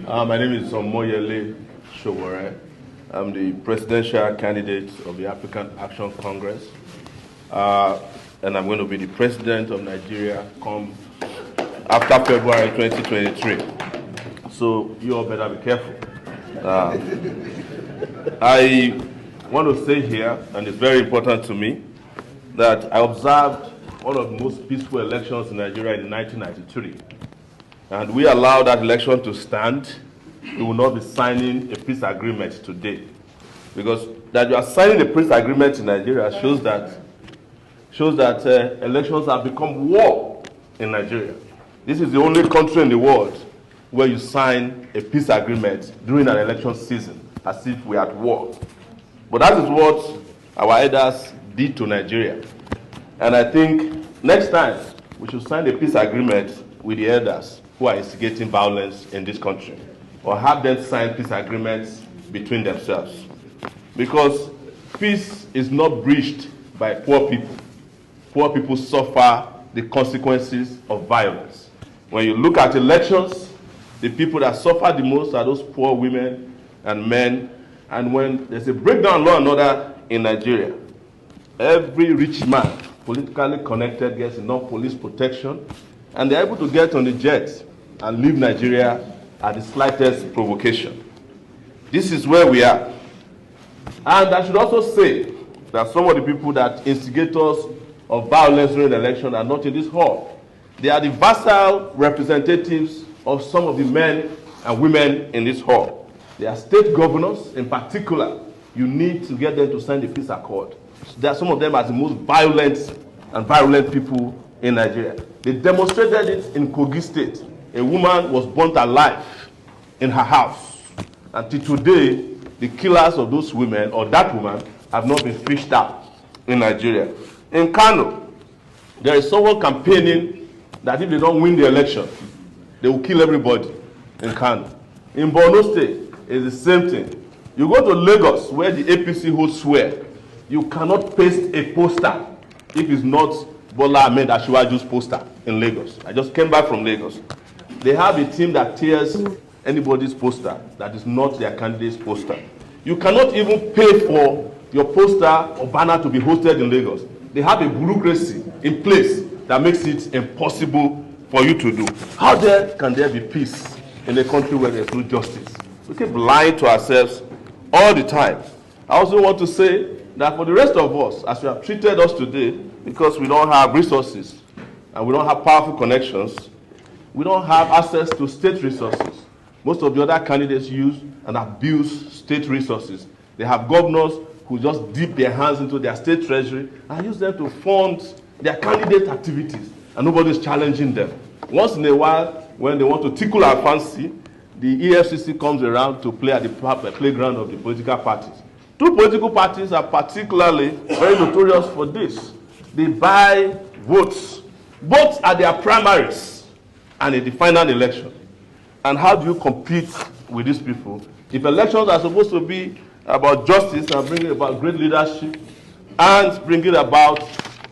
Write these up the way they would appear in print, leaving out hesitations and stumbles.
My name is Sowore. I'm the presidential candidate of the African Action Congress. And I'm going to be the president of Nigeria come after February 2023. So you all better be careful. I want to say here, and it's very important to me, that I observed one of the most peaceful elections in Nigeria in 1993. And we allowed that election to stand. We will not be signing a peace agreement today. Because that you are signing a peace agreement in Nigeria shows that elections have become war in Nigeria. This is the only country in the world where you sign a peace agreement during an election season, as if we are at war. But that is what our elders did to Nigeria. And I think next time we should sign a peace agreement with the elders who are instigating violence in this country, or have them sign peace agreements between themselves. Because peace is not breached by poor people. Poor people suffer the consequences of violence. When you look at elections, the people that suffer the most are those poor women and men. And when there's a breakdown in law and order in Nigeria, every rich man, politically connected, gets enough police protection, and they're able to get on the jet and leave Nigeria at the slightest provocation. This is where we are. And I should also say that some of the people that instigators of violence during the election are not in this hall. They are the vassal representatives of some of the men and women in this hall. They are state governors in particular. You need to get them to sign the peace accord. There are some of them as the most violent people in Nigeria. They demonstrated it in Kogi State. A woman was burnt alive in her house. Until today, the killers of those women, or that woman, have not been fished out in Nigeria. In Kano, there is someone campaigning that if they don't win the election, they will kill everybody in Kano. In Borno State, it's the same thing. You go to Lagos, where the APC holds sway, you cannot paste a poster if it's not Bola Ahmed Asiwaju's poster in Lagos. I just came back from Lagos. They have a team that tears anybody's poster that is not their candidate's poster. You cannot even pay for your poster or banner to be hosted in Lagos. They have a bureaucracy in place that makes it impossible for you to do. How can there be peace in a country where there's no justice? We keep lying to ourselves all the time. I also want to say that for the rest of us, as you have treated us today, because we don't have resources and we don't have powerful connections, we don't have access to state resources. Most of the other candidates use and abuse state resources. They have governors who just dip their hands into their state treasury and use them to fund their candidate activities, and nobody's challenging them. Once in a while, when they want to tickle our fancy, the EFCC comes around to play at the playground of the political parties. Two political parties are particularly very notorious for this. They buy votes, both at their primaries and in the final election. And how do you compete with these people if elections are supposed to be about justice and bringing about great leadership and bringing about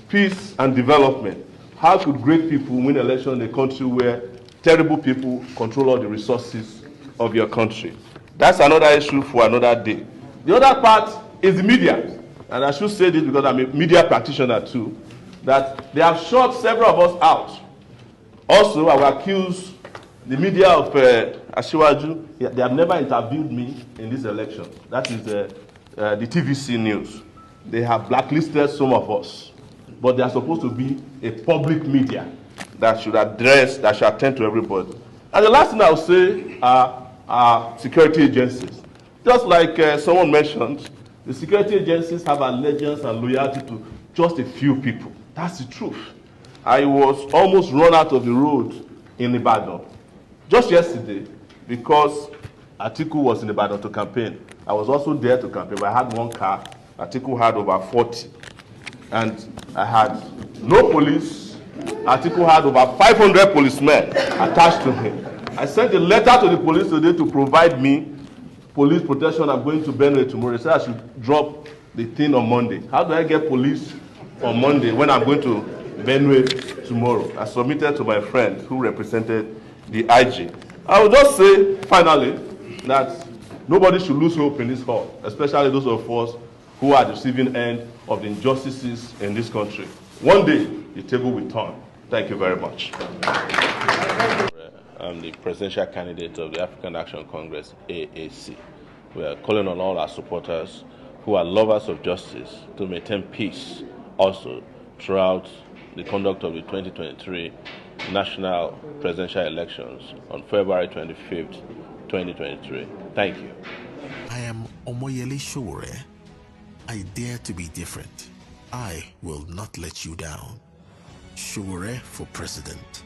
peace and development? How could great people win elections in a country where terrible people control all the resources of your country? That's another issue for another day. The other part is the media. And I should say this because I'm a media practitioner too, that they have shut several of us out. Also, I will accuse the media of Asiwaju. They have never interviewed me in this election. That is the TVC News. They have blacklisted some of us. But they are supposed to be a public media that should address, that should attend to everybody. And the last thing I will say are security agencies. Just like someone mentioned, the security agencies have allegiance and loyalty to just a few people. That's the truth. I was almost run out of the road in Ibadan just yesterday because Atiku was in Ibadan to campaign. I was also there to campaign, but I had one car. Atiku had over 40. And I had no police. Atiku had over 500 policemen attached to him. I sent a letter to the police today to provide me police protection. I'm going to Benue tomorrow. They said I should drop the thing on Monday. How do I get police on Monday when I'm going to Benue tomorrow? I submitted to my friend who represented the IG. I will just say, finally, that nobody should lose hope in this hall, especially those of us who are the receiving end of the injustices in this country. One day, the table will turn. Thank you very much. I'm the presidential candidate of the African Action Congress, AAC. We are calling on all our supporters who are lovers of justice to maintain peace also throughout the conduct of the 2023 national presidential elections on February 25th, 2023. Thank you. I am Omoyele Sowore. I dare to be different. I will not let you down. Sowore for president.